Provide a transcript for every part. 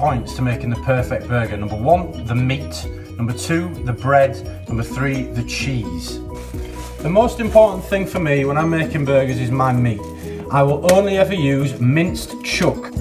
points to making the perfect burger. Number 1, the meat. Number 2, the bread. Number 3, the cheese. The most important thing for me when I'm making burgers is my meat. I will only ever use minced chuck.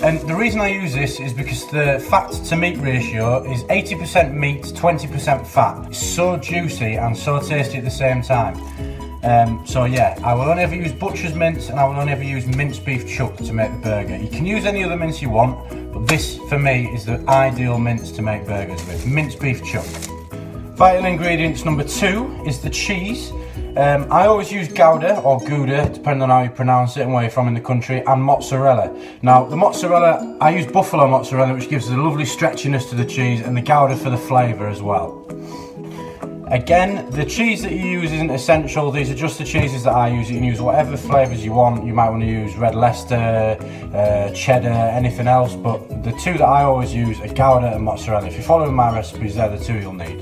And the reason I use this is because the fat to meat ratio is 80% meat, 20% fat. It's so juicy and so tasty at the same time. So yeah, I will only ever use butcher's mince and I will only ever use minced beef chuck to make the burger. You can use any other mince you want, but this for me is the ideal mince to make burgers with, minced beef chuck. Vital ingredients number 2 is the cheese. I always use Gouda or Gouda, depending on how you pronounce it and where you're from in the country, and mozzarella. Now, the mozzarella, I use buffalo mozzarella, which gives a lovely stretchiness to the cheese, and the Gouda for the flavour as well. Again, the cheese that you use isn't essential. These are just the cheeses that I use. You can use whatever flavours you want. You might want to use red Leicester, cheddar, anything else, but the 2 that I always use are Gouda and mozzarella. If you're following my recipes, they're the 2 you'll need.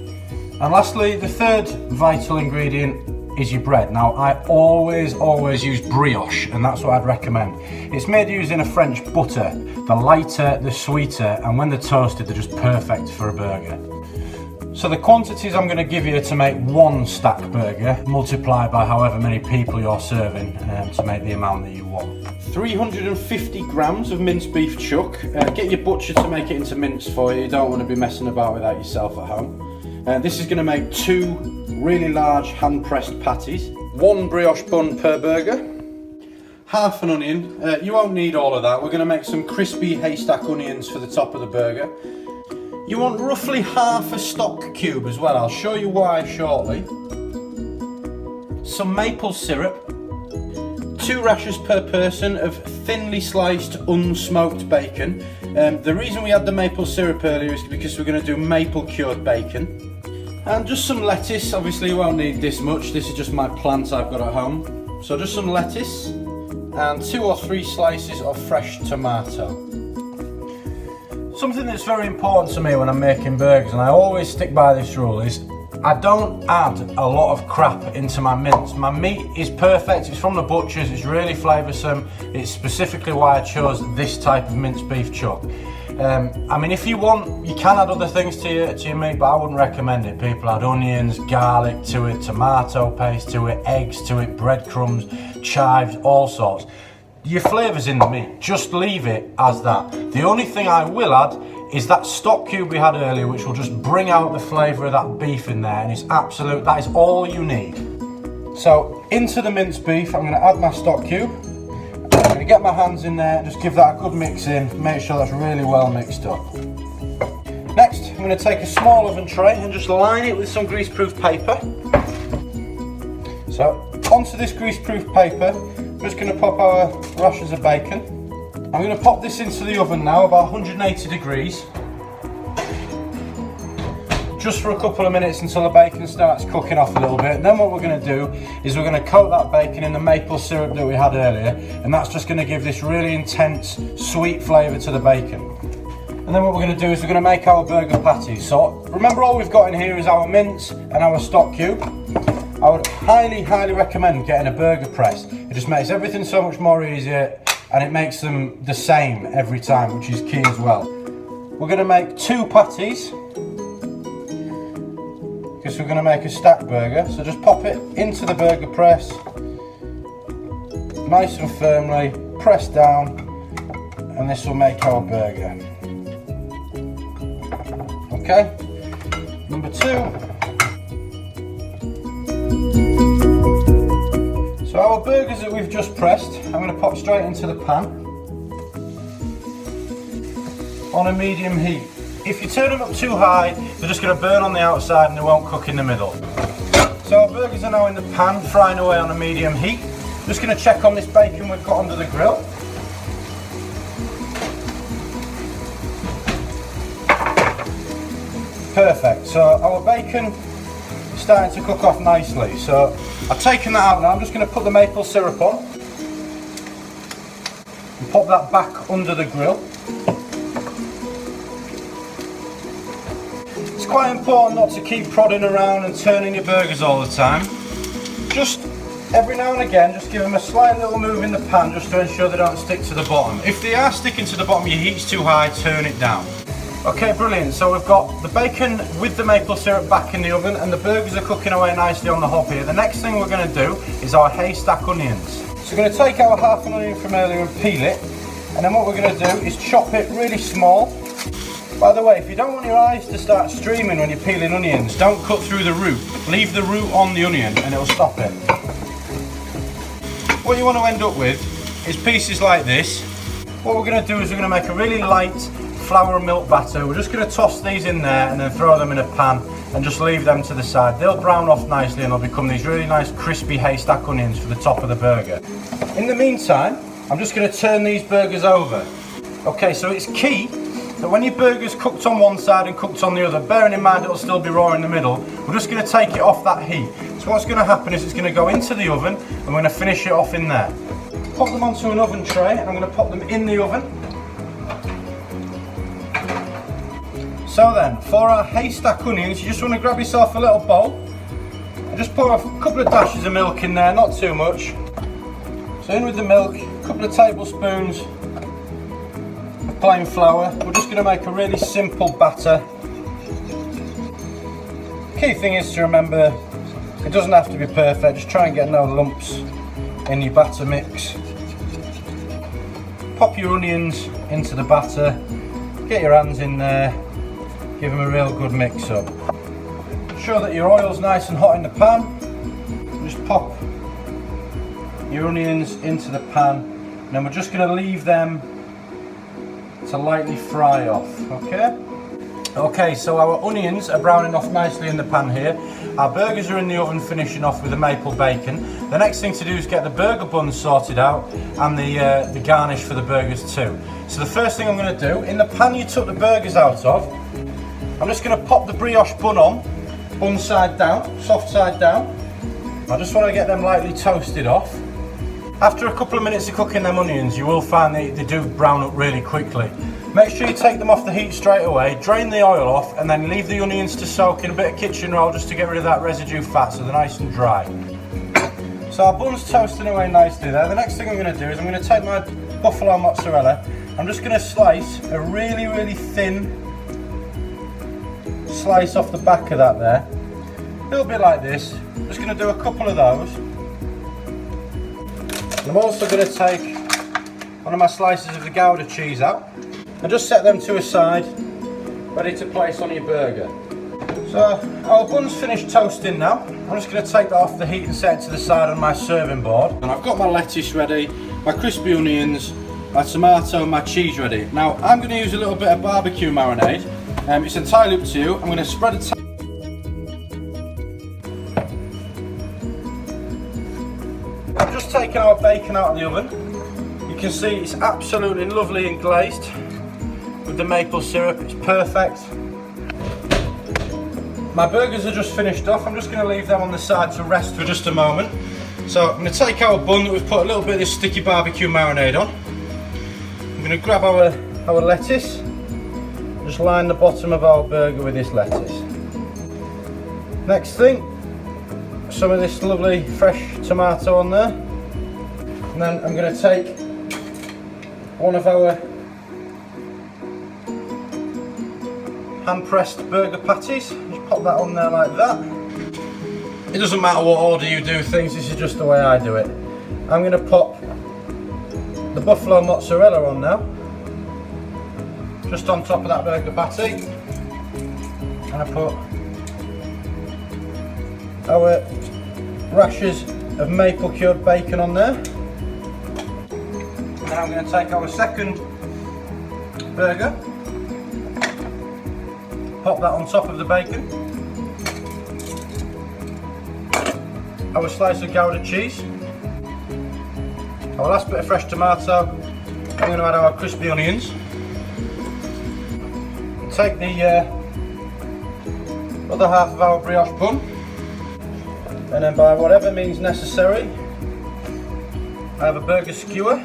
And lastly, the 3rd vital ingredient is your bread. Now, I always use brioche, and that's what I'd recommend. It's made using a French butter. The lighter, the sweeter, and when they're toasted, they're just perfect for a burger. So the quantities I'm going to give you to make 1 stack burger, multiply by however many people you're serving to make the amount that you want. 350 grams of minced beef chuck. Get your butcher to make it into mince for you. You don't want to be messing about with that yourself at home. This is going to make 2 really large hand-pressed patties, 1 brioche bun per burger, half an onion. You won't need all of that. We're going to make some crispy haystack onions for the top of the burger. You want roughly half a stock cube as well. I'll show you why shortly. Some maple syrup, 2 rashers per person of thinly sliced unsmoked bacon. The reason we had the maple syrup earlier is because we're going to do maple cured bacon. And just some lettuce. Obviously you won't need this much, this is just my plants I've got at home. So just some lettuce and 2 or 3 slices of fresh tomato. Something that's very important to me when I'm making burgers, and I always stick by this rule, is I don't add a lot of crap into my mince. My meat is perfect, it's from the butchers, it's really flavoursome. It's specifically why I chose this type of minced beef chuck. I mean, if you want, you can add other things to your meat, but I wouldn't recommend it. People add onions, garlic to it, tomato paste to it, eggs to it, breadcrumbs, chives, all sorts. Your flavour's in the meat, just leave it as that. The only thing I will add is that stock cube we had earlier, which will just bring out the flavour of that beef in there, and it's absolute, that is all you need. So, into the minced beef, I'm going to add my stock cube. I'm going to get my hands in there, just give that a good mix in, make sure that's really well mixed up. Next, I'm going to take a small oven tray and just line it with some greaseproof paper. So, onto this greaseproof paper, I'm just going to pop our rashers of bacon. I'm going to pop this into the oven now, about 180 degrees. Just for a couple of minutes until the bacon starts cooking off a little bit. And then what we're going to do is we're going to coat that bacon in the maple syrup that we had earlier, and that's just going to give this really intense sweet flavour to the bacon. And then what we're going to do is we're going to make our burger patties. So remember, all we've got in here is our mince and our stock cube. I would highly recommend getting a burger press. It just makes everything so much more easier, and it makes them the same every time, which is key as well. We're going to make 2 patties, because we're going to make a stack burger. So just pop it into the burger press, nice and firmly, press down, and this will make our burger. Okay, number 2. So our burgers that we've just pressed, I'm going to pop straight into the pan on a medium heat. If you turn them up too high, they're just going to burn on the outside and they won't cook in the middle. So our burgers are now in the pan, frying away on a medium heat. Just going to check on this bacon we've got under the grill. Perfect, so our bacon is starting to cook off nicely. So I've taken that out now. I'm just going to put the maple syrup on and pop that back under the grill. It's quite important not to keep prodding around and turning your burgers all the time. Just Every now and again, just give them a slight little move in the pan just to ensure they don't stick to the bottom. If they are sticking to the bottom, your heat's too high, turn it down. Okay, brilliant. So we've got the bacon with the maple syrup back in the oven and the burgers are cooking away nicely on the hob here. The next thing we're going to do is our haystack onions. So we're going to take our half an onion from earlier and peel it. And then what we're going to do is chop it really small. By the way, if you don't want your eyes to start streaming when you're peeling onions, don't cut through the root. Leave the root on the onion and it'll stop it. What you want to end up with is pieces like this. What we're going to do is we're going to make a really light flour and milk batter. We're just going to toss these in there and then throw them in a pan and just leave them to the side. They'll brown off nicely and they'll become these really nice crispy haystack onions for the top of the burger. In the meantime, I'm just going to turn these burgers over. Okay, so it's key that when your burger's cooked on one side and cooked on the other, bearing in mind it'll still be raw in the middle, we're just going to take it off that heat. So what's going to happen is it's going to go into the oven and we're going to finish it off in there. Pop them onto an oven tray and I'm going to pop them in the oven. So then, for our haystack onions, you just want to grab yourself a little bowl and just pour a couple of dashes of milk in there, not too much. So in with the milk, a couple of tablespoons of plain flour. We're just going to make a really simple batter. Key thing is to remember, it doesn't have to be perfect, just try and get no lumps in your batter mix. Pop your onions into the batter, get your hands in there, give them a real good mix up. Ensure that your oil's nice and hot in the pan. Just pop your onions into the pan and then we're just going to leave them to lightly fry off, okay? Okay, so our onions are browning off nicely in the pan here. Our burgers are in the oven finishing off with the maple bacon. The next thing to do is get the burger buns sorted out and the garnish for the burgers too. So the first thing I'm going to do, in the pan you took the burgers out of, I'm just going to pop the brioche bun on, bun side down, soft side down. I just want to get them lightly toasted off. After a couple of minutes of cooking them onions, you will find they do brown up really quickly. Make sure you take them off the heat straight away, drain the oil off, and then leave the onions to soak in a bit of kitchen roll just to get rid of that residue fat so they're nice and dry. So our bun's toasting away nicely there. The next thing I'm going to do is I'm going to take my buffalo mozzarella. I'm just going to slice a really, really thin slice off the back of that there. A little bit like this. I'm just going to do a couple of those. And I'm also going to take one of my slices of the Gouda cheese out and just set them to a side, ready to place on your burger. So our bun's finished toasting now. I'm just going to take that off the heat and set it to the side on my serving board. And I've got my lettuce ready, my crispy onions, my tomato and my cheese ready. Now I'm going to use a little bit of barbecue marinade. It's entirely up to you. I'm going to spread it. I've just taken our bacon out of the oven. You can see it's absolutely lovely and glazed with the maple syrup. It's perfect. My burgers are just finished off. I'm just going to leave them on the side to rest for just a moment. So I'm going to take our bun that we've put a little bit of this sticky barbecue marinade on. I'm going to grab our lettuce. Just line the bottom of our burger with this lettuce. Next thing, some of this lovely fresh tomato on there. And then I'm going to take one of our hand-pressed burger patties. Just pop that on there like that. It doesn't matter what order you do things, this is just the way I do it. I'm going to pop the buffalo mozzarella on now. Just on top of that burger patty. And I put our rashers of maple cured bacon on there. Now I'm going to take our second burger, pop that on top of the bacon, our slice of Gouda cheese, our last bit of fresh tomato. I'm going to add our crispy onions. Take the other half of our brioche bun, and then by whatever means necessary, I have a burger skewer.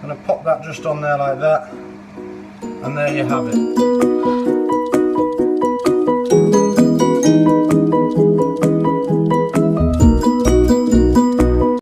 I'm going to pop that just on there like that, and there you have it.